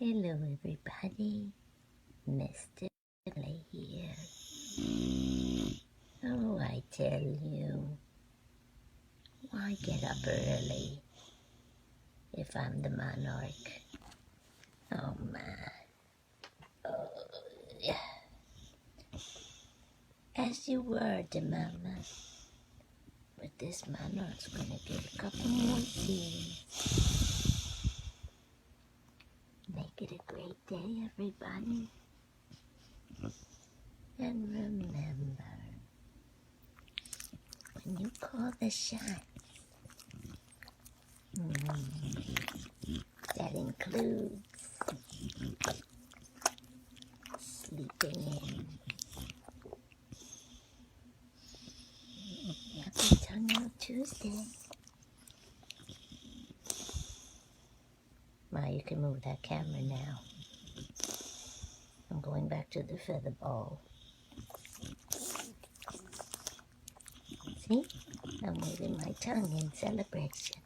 Hello everybody, Mr. Play here. Oh, I tell you, why get up early if I'm the monarch? Oh my. Oh, yeah. As you were, the mama. But this monarch's gonna get a couple more seeds. Make it a great day, everybody. And remember, when you call the shot, that includes sleeping in. Happy Tongue Out Tuesday. Ma, you can move that camera now. I'm going back to the feather ball. See? I'm waving my tongue in celebration.